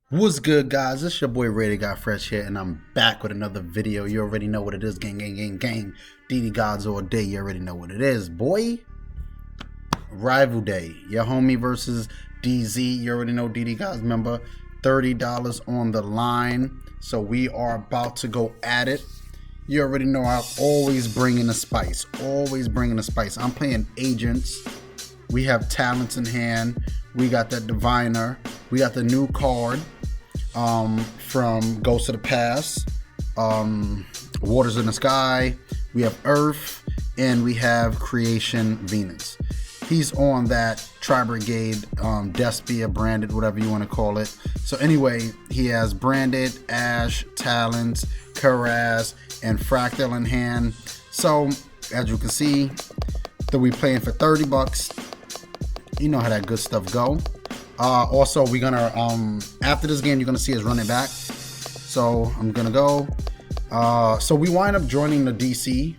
What's good, guys? It's your boy Got Fresh here, and I'm back with another video. You already know what it is, gang, gang, gang, gang. D.D.Godz all day. You already know what it is, boy. Rival day. Your homie versus DZ. You already know D.D.Godz. Remember, $30 on the line. So we are about to go at it. You already know I'm always bringing the spice. Always bringing the spice. I'm playing agents. We have talents in hand. We got that diviner. We got the new card from Ghost of the Past, Waters in the Sky. We have Earth, and we have Creation Venus. He's on that Tri-Brigade, Despia, branded, whatever you want to call it. So anyway, he has branded, Ash, Talents, Karaz, and Fractal in hand. So as you can see, that we playing for 30 bucks. You know how that good stuff go. Also, we're gonna after this game, you're gonna see us running back. So I'm gonna go. So we wind up joining the DC.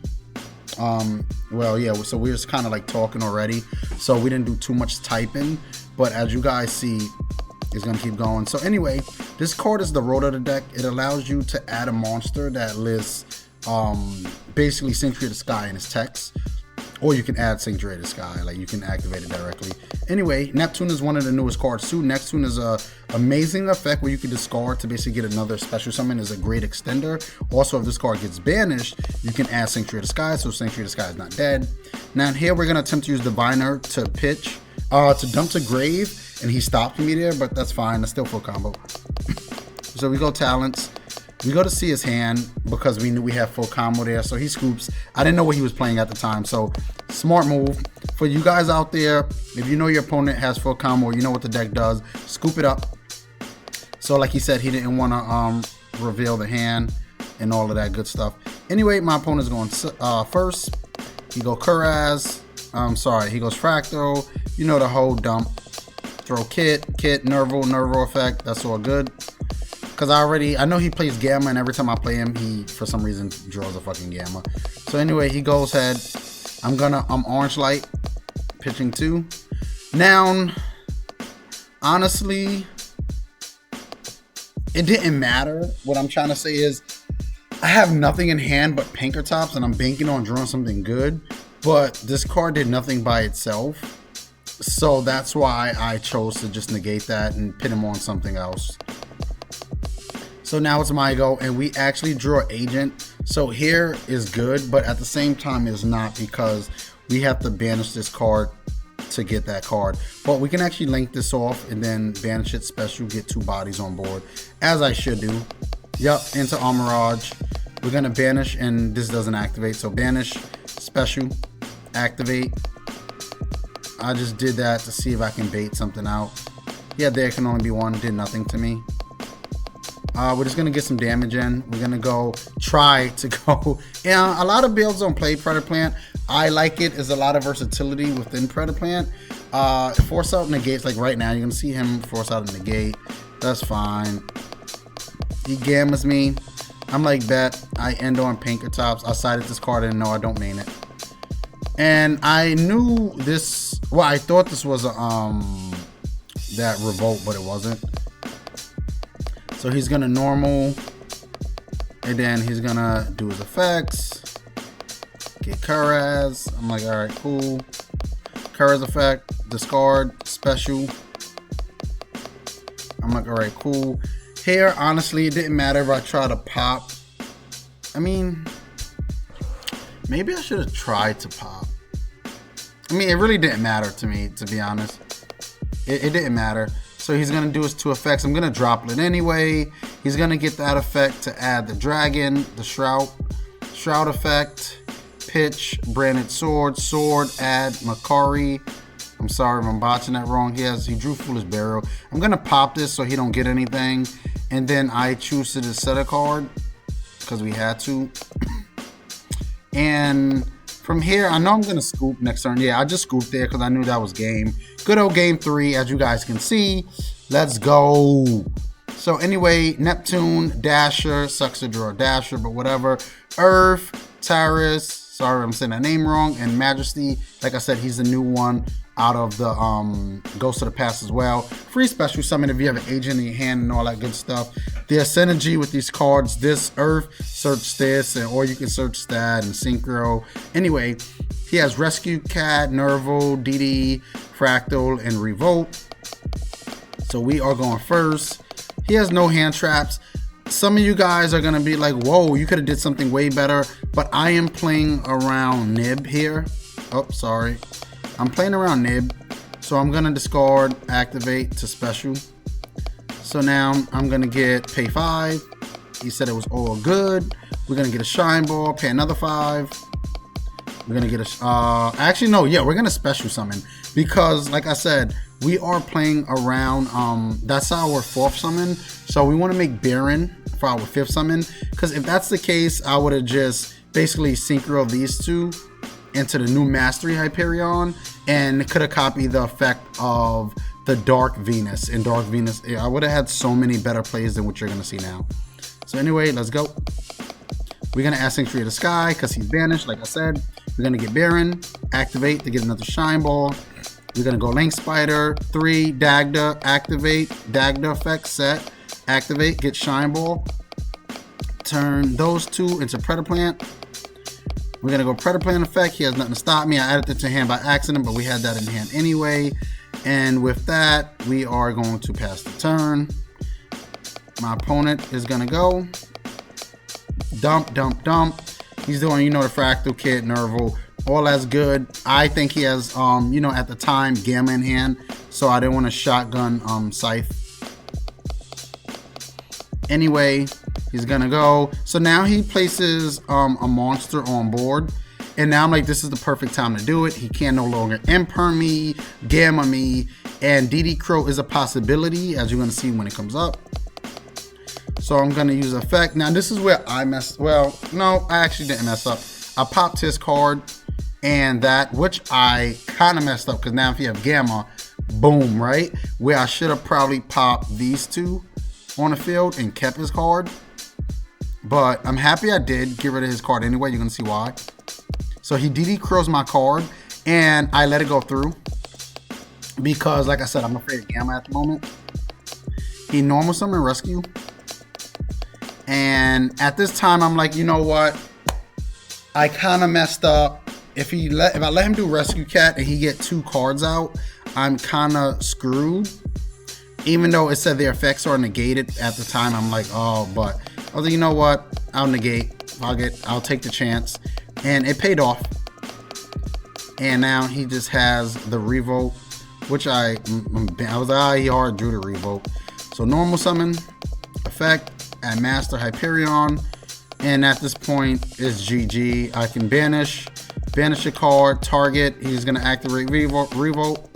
Well, yeah. So we was kind of like talking already. So we didn't do too much typing. But as you guys see, it's gonna keep going. So anyway, this card is the road of the deck. It allows you to add a monster that lists basically Sanctuary of the Sky in its text. Or you can add Sanctuary of the Sky, like you can activate it directly. Anyway, Neptune is one of the newest cards too. Neptune is a amazing effect where you can discard to basically get another special summon. Is a great extender. Also, if this card gets banished, you can add Sanctuary of the Sky, so Sanctuary of the Sky is not dead. Now here we're gonna attempt to use Diviner to pitch, to dump to grave, and he stopped me there, but that's fine. That's still full combo. So we go talents. We go to see his hand because we knew we had full combo there. So he scoops. I didn't know what he was playing at the time. So smart move. For you guys out there, if you know your opponent has full combo, you know what the deck does, scoop it up. So like he said, he didn't want to reveal the hand and all of that good stuff. Anyway, my opponent's going first. He goes Karaz. He goes Fractal. You know the whole dump. Throw Kit, Nervo effect. That's all good. Because I know he plays Gamma, and every time I play him, he, for some reason, draws a fucking Gamma. So anyway, he goes head. I'm Orange Light, pitching 2. Now, honestly, it didn't matter. What I'm trying to say is, I have nothing in hand but Pinkertops, and I'm banking on drawing something good. But this card did nothing by itself. So that's why I chose to just negate that and pin him on something else. So now it's my go, and we actually draw agent. So here is good, but at the same time it's not, because we have to banish this card to get that card. But we can actually link this off and then banish it special, get 2 bodies on board, as I should do. Yep, into Armorage. We're gonna banish, and this doesn't activate. So banish, special, activate. I just did that to see if I can bait something out. Yeah, there can only be one, did nothing to me. We're just gonna get some damage in. We're gonna try to go. Yeah, a lot of builds don't play Predaplant. I like it. There's a lot of versatility within Predaplant. Force out negates, like right now, you're gonna see him force out a negate. That's fine. He gammas me. I'm like, bet. I end on Pinkertops. I sided this card and no, I don't main it. And I knew this. Well, I thought this was a that revolt, but it wasn't. So he's gonna normal, and then he's gonna do his effects. Get Karaz. I'm like, all right, cool. Karaz effect, discard, special. I'm like, all right, cool. Here, honestly, it didn't matter if I try to pop. I mean, maybe I should have tried to pop. I mean, it really didn't matter to me, to be honest. It didn't matter. So he's gonna do his 2 effects. I'm gonna drop it anyway. He's gonna get that effect to add the dragon, the shroud effect, pitch, branded sword, add Makari. I'm sorry if I'm botching that wrong. He drew Foolish Burial. I'm gonna pop this so he don't get anything, and then I choose to just set a card because we had to. And from here, I know I'm gonna scoop next turn. Yeah, I just scooped there because I knew that was game. Good old game 3, as you guys can see. Let's go. So anyway, Neptune, Dasher, sucks to draw a Dasher, but whatever. Earth, Taurus, sorry I'm saying that name wrong, and Majesty. Like I said, he's the new one. out of the Ghost of the Past as well. Free special summon if you have an agent in your hand and all that good stuff. There's synergy with these cards. This Earth, search this, or you can search that and Synchro. Anyway, he has Rescue Cat, Nervo, DD, Fractal, and Revolt. So we are going first. He has no hand traps. Some of you guys are gonna be like, whoa, you could have did something way better, but I am playing around Nib here. Oh, sorry. I'm playing around Nib. So I'm gonna discard, activate to special. So now I'm gonna get pay 5. He said it was all good. We're gonna get a Shine Ball, pay another 5. We're gonna get a, actually no, yeah, we're gonna special summon because like I said, we are playing around, that's our 4th summon. So we wanna make Baron for our 5th summon. Cause if that's the case, I would have just basically synchro these two into the new Mastery Hyperion and could have copied the effect of the Dark Venus. In Dark Venus, I would have had so many better plays than what you're gonna see now. So anyway, let's go. We're gonna add Sanctuary of the Sky because he's banished, like I said. We're gonna get Baron, activate to get another Shine Ball. We're gonna go Link Spider, 3, Dagda, activate, Dagda effect, set, activate, get Shine Ball. Turn those two into Predaplant. We're gonna go Predaplant effect. He has nothing to stop me. I added it to hand by accident, but we had that in hand anyway. And with that, we are going to pass the turn. My opponent is gonna go dump, dump, dump. He's doing, you know, the Fractal Kit, Nerval, all that's good. I think he has, you know, at the time, Gamma in hand, so I didn't want to shotgun Scythe. Anyway, he's gonna go. So now he places a monster on board, and now I'm like, this is the perfect time to do it. He can no longer imperm me, Gamma me, and D.D. Crow is a possibility, as you're gonna see when it comes up. So I'm gonna use effect. Now this is where I messed, well, no, I actually didn't mess up. I popped his card and that, which I kind of messed up because now if you have Gamma, boom, right? Where I should have probably popped these two on the field and kept his card. But I'm happy I did get rid of his card anyway. You're gonna see why. So he DD Crows my card and I let it go through because like I said, I'm afraid of Gamma at the moment. He normal summon rescue. And at this time, I'm like, you know what? I kind of messed up. If I let him do Rescue Cat and he get 2 cards out, I'm kind of screwed. Even though it said their effects are negated at the time, I'm like, oh, but I was like, you know what? I'll negate. I'll take the chance. And it paid off. And now he just has the Revolt, which I was like, he hard drew the Revolt. So normal summon, effect. At Master Hyperion, and at this point it's GG. I can banish a card, target, he's gonna activate Revolt.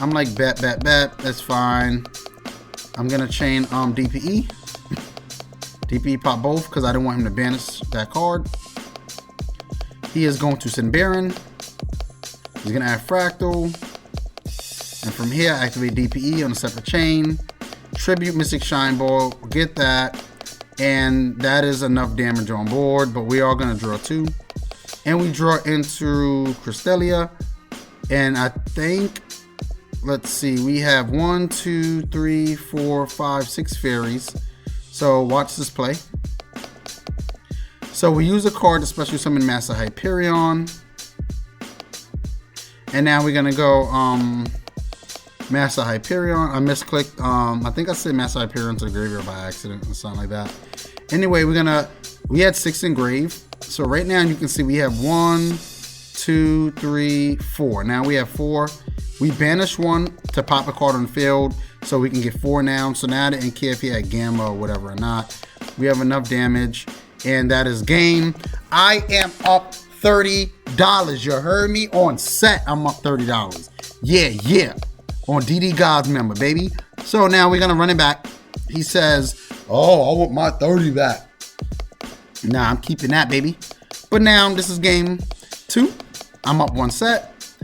I'm like, bet, that's fine. I'm gonna chain DPE. DPE pop both because I didn't want him to banish that card. He is going to send Baron. He's gonna add Fractal, and from here activate DPE on a separate chain. Tribute Mystic Shine Ball, get that, and that is enough damage on board, but we are going to draw 2. And we draw into Crystalia, and I think, let's see, we have 1, 2, 3, 4, 5, 6 fairies. So watch this play. So we use a card to special summon Master Hyperion, and now we're going to go Master Hyperion. I misclicked. I think I said Master Hyperion to the graveyard by accident or something like that. Anyway, we had 6 engraved. So right now you can see we have 1, 2, 3, 4. Now we have 4. We banished 1 to pop a card on the field so we can get 4 now. So now I didn't care if he had Gamma or whatever or not. We have enough damage, and that is game. I am up $30. You heard me? On set, I'm up $30. Yeah. On D.D.Godz member, baby. So now we're gonna run it back. He says, oh, I want my 30 back. Nah, I'm keeping that, baby. But now this is game 2. I'm up 1 set.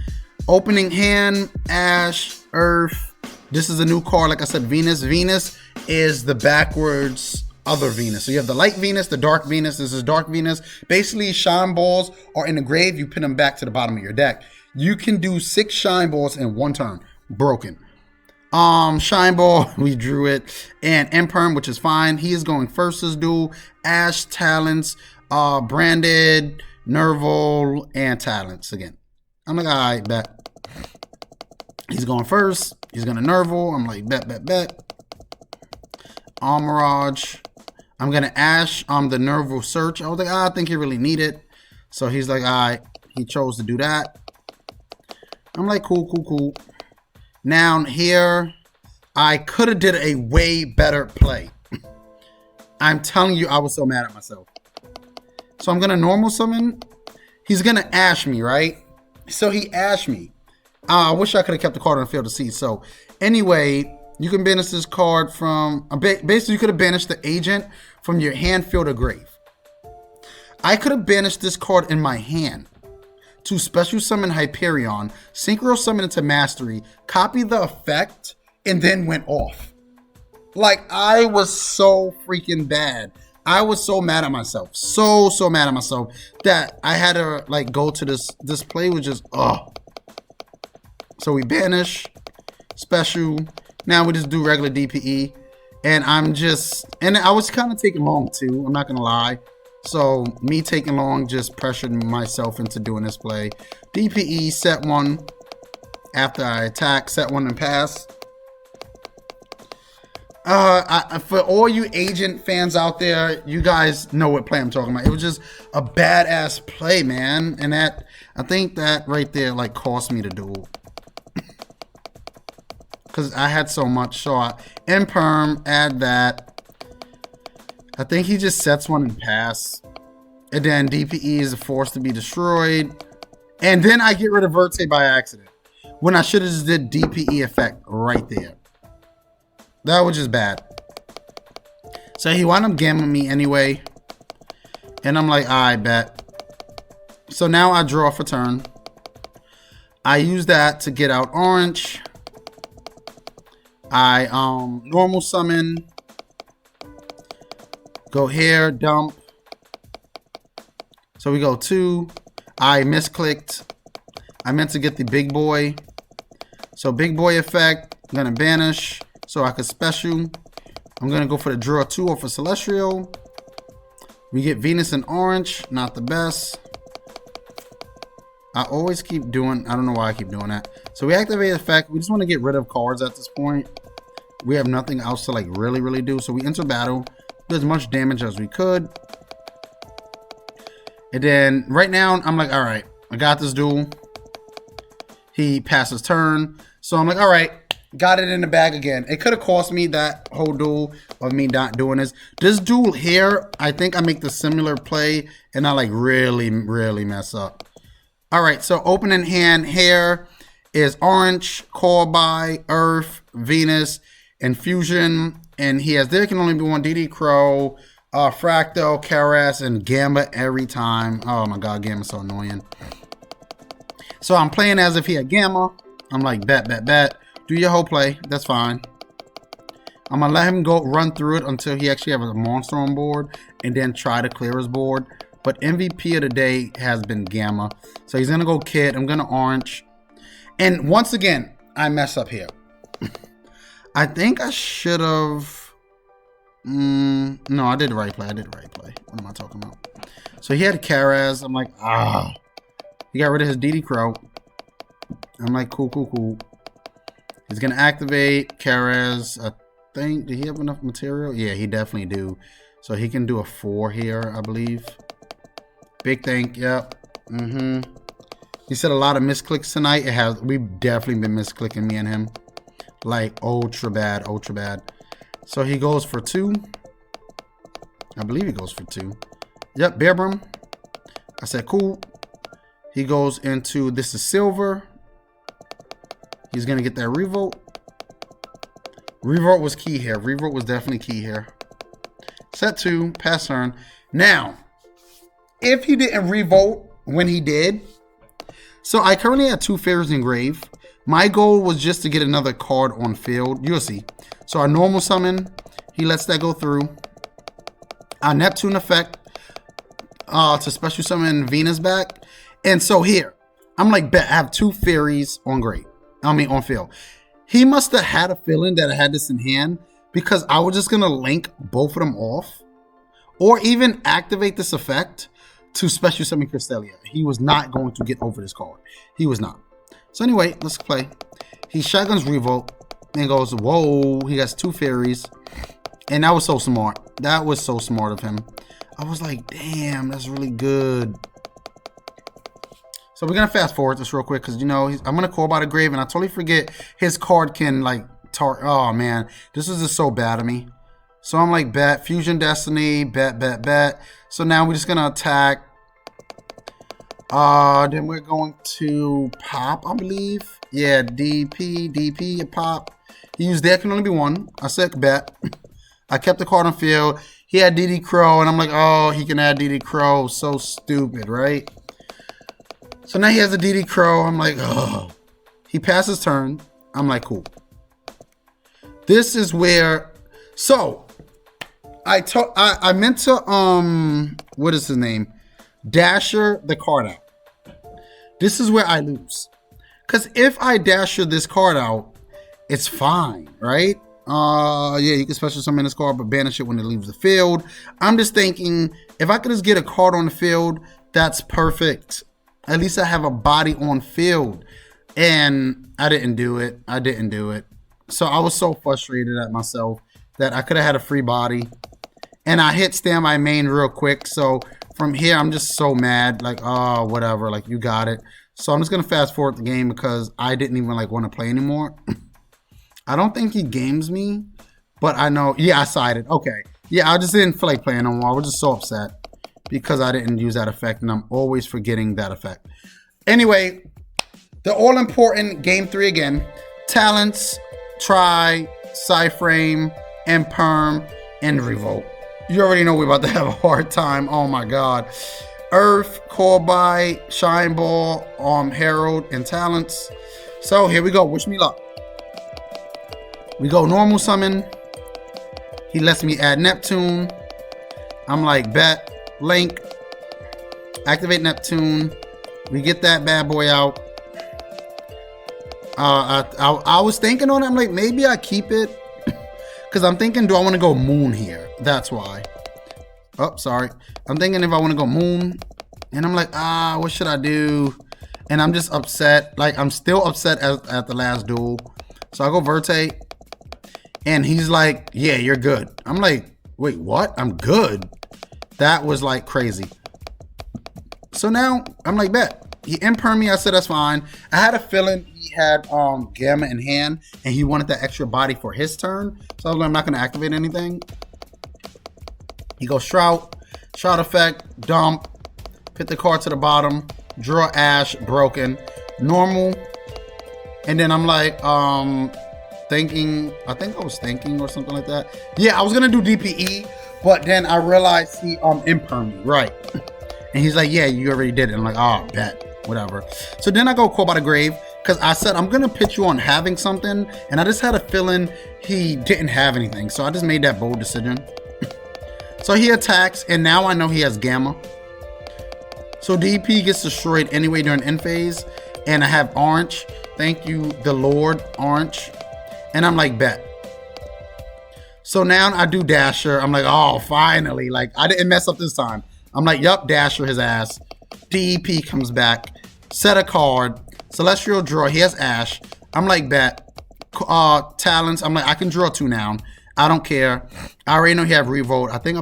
Opening hand, Ash, Earth. This is a new card, like I said, Venus. Venus is the backwards other Venus. So you have the light Venus, the dark Venus. This is dark Venus. Basically, Shine Balls are in the grave. You pin them back to the bottom of your deck. You can do 6 shine balls in 1 turn. Broken. Shine ball, we drew it, and Imperm, which is fine. He is going first this duel. Ash, Talents, Branded, Nerval, and Talents again. I'm like, alright, bet. He's going first. He's gonna Nerval. I'm like, bet. Mirage. I'm gonna Ash the Nerval search. I was like, I think he really need it. So he's like, alright. He chose to do that. I'm like, cool. Now here, I could have did a way better play. I'm telling you, I was so mad at myself. So I'm gonna normal summon. He's gonna Ash me, right? So he Ashed me. I wish I could have kept the card on the field to see. So anyway, you can banish this card from, basically you could have banished the agent from your hand, field, or grave. I could have banished this card in my hand to special summon Hyperion, synchro summon into mastery, copy the effect, and then went off. Like, I was so freaking bad. I was so mad at myself. So mad at myself that I had to like go to this play was just So we banish, special. Now we just do regular DPE. And I was kind of taking long too, I'm not gonna lie. So me taking long just pressured myself into doing this play. DPE, set 1 after I attack, set 1 and pass. For all you agent fans out there, you guys know what play I'm talking about. It was just a badass play, man. And that, I think that right there like cost me the duel. Because I had so much. So Imperm, add that. I think he just sets 1 and pass. And then DPE is a force to be destroyed. And then I get rid of Verte by accident. When I should have just did DPE effect right there. That was just bad. So he wound up gamming me anyway. And I'm like, I bet. So now I draw for turn. I use that to get out orange. I normal summon. Go here, dump. So we go 2. I misclicked. I meant to get the big boy. So big boy effect. I'm gonna banish so I could special. I'm gonna go for the draw 2 or for Celestial. We get Venus and orange, not the best. I always keep doing, I don't know why I keep doing that. So we activate effect. We just want to get rid of cards at this point. We have nothing else to like really do. So we enter battle, do as much damage as we could. And then right now I'm like, all right, I got this duel. He passes turn. So I'm like, all right, got it in the bag again. It could have cost me that whole duel of me not doing this. This duel here, I think I make the similar play and I like really mess up. All right, so opening hand here is orange, call by, earth, Venus, and fusion. And he has, there can only be one D.D. Crow, Fractal, Karas, and Gamma every time. Oh my God, Gamma's so annoying. So I'm playing as if he had Gamma. I'm like, bet. Do your whole play, that's fine. I'm gonna let him go run through it until he actually has a monster on board and then try to clear his board. But MVP of the day has been Gamma. So he's gonna go Kid, I'm gonna orange. And once again, I mess up here. I think I should have, no, I did the right play. What am I talking about? So he had Karaz. I'm like, he got rid of his D.D. Crow. I'm like, cool. He's gonna activate Karaz. I think, did he have enough material? Yeah, he definitely do. So he can do a 4 here, I believe. Big think, yep. He said a lot of misclicks tonight. It has, we've definitely been misclicking, me and him. Like ultra bad. So he goes for 2. I believe he goes for 2. Yep, Bear Brim. I said cool. He goes into, this is silver. He's gonna get that revolt. Revolt was key here. Revolt was definitely key here. Set 2, pass turn. Now, if he didn't revolt when he did, so I currently have 2 Fairies engraved. My goal was just to get another card on field. You'll see. So our normal summon, he lets that go through. Our Neptune effect to special summon Venus back. And so here, I'm like, bet I have 2 fairies on grade. I mean, on field. He must have had a feeling that I had this in hand because I was just going to link both of them off or even activate this effect to special summon Cresselia. He was not going to get over this card. He was not. So anyway, let's play. He shotguns Revolt and goes, whoa, he has 2 fairies. And that was so smart. That was so smart of him. I was like, damn, that's really good. So we're going to fast forward this real quick because, you know, I'm going to call by the grave and I totally forget his card can, like, oh, man. This is just so bad of me. So I'm like, bet. Fusion Destiny. Bet. So now we're just going to attack. Then we're going to pop, I believe. Yeah, DP, pop. He used there can only be 1. I said bet. I kept the card on field. He had D.D. Crow, and I'm like, oh, he can add D.D. Crow. So stupid, right? So now he has a D.D. Crow. I'm like, oh. He passes turn. I'm like, cool. This is where, so I meant to, what is his name? Dasher the card out. This is where I lose. Because if I Dasher this card out, it's fine, right? Yeah, you can special summon this card, but banish it when it leaves the field. I'm just thinking, if I could just get a card on the field, that's perfect. At least I have a body on field. And I didn't do it. So I was so frustrated at myself that I could have had a free body. And I hit stand by main real quick. So from here, I'm just so mad. Like, oh, whatever. Like, you got it. So I'm just going to fast forward the game because I didn't even, like, want to play anymore. I don't think he games me. But I know. Yeah, I sided. Okay. Yeah, I just didn't feel like playing no more. I was just so upset because I didn't use that effect. And I'm always forgetting that effect. Anyway, the all-important game 3 again. Talents, Try, Psyframe, and Perm, and Revolt. You already know we're about to have a hard time. Oh my god. Earth, Call by, Shine Ball, Herald, and Talents. So here we go. Wish me luck. We go normal summon. He lets me add Neptune. I'm like, bet. Link. Activate Neptune. We get that bad boy out. I was thinking on it. I'm like, maybe I keep it. Because I'm thinking, do I want to go Moon here? That's why. Oh, sorry. I'm thinking if I want to go Moon. And I'm like, what should I do? And I'm just upset. Like, I'm still upset at the last duel. So I go Verte. And he's like, yeah, you're good. I'm like, wait, what? I'm good? That was like crazy. So now, I'm like, bet. He impermed me. I said, that's fine. I had a feeling he had Gamma in hand. And he wanted that extra body for his turn. So I was like, I'm not going to activate anything. He goes Shroud. Shroud effect. Dump. Put the card to the bottom. Draw Ash. Broken. Normal. And then I'm like, thinking. I think I was thinking or something like that. Yeah, I was going to do DPE. But then I realized he impermed me. Right. And he's like, yeah, you already did it. I'm like, oh, bet. Whatever. So then I go Call by the Grave. Because I said, I'm going to pitch you on having something. And I just had a feeling he didn't have anything. So I just made that bold decision. So he attacks. And now I know he has Gamma. So DP gets destroyed anyway during end phase. And I have Orange. Thank you, the Lord. Orange. And I'm like, bet. So now I do Dasher. I'm like, oh, finally. Like, I didn't mess up this time. I'm like, yup, Dasher his ass. DEP comes back. Set a card. Celestial draw. He has Ash. I'm like, bet. Talents. I'm like, I can draw 2 now. I don't care. I already know he had Revolt. I think I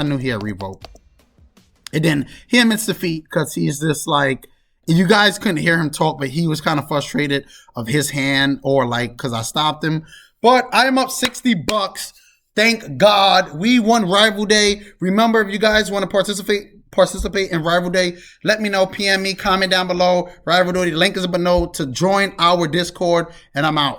knew he had Revolt. And then he admits defeat because he's just like, you guys couldn't hear him talk, but he was kind of frustrated of his hand or like, because I stopped him. But I am up $60. Thank God. We won Rival Day. Remember, if you guys want to participate in Rival Day, let me know. PM me, comment down below. Rival Day, the link is below to join our Discord, and I'm out.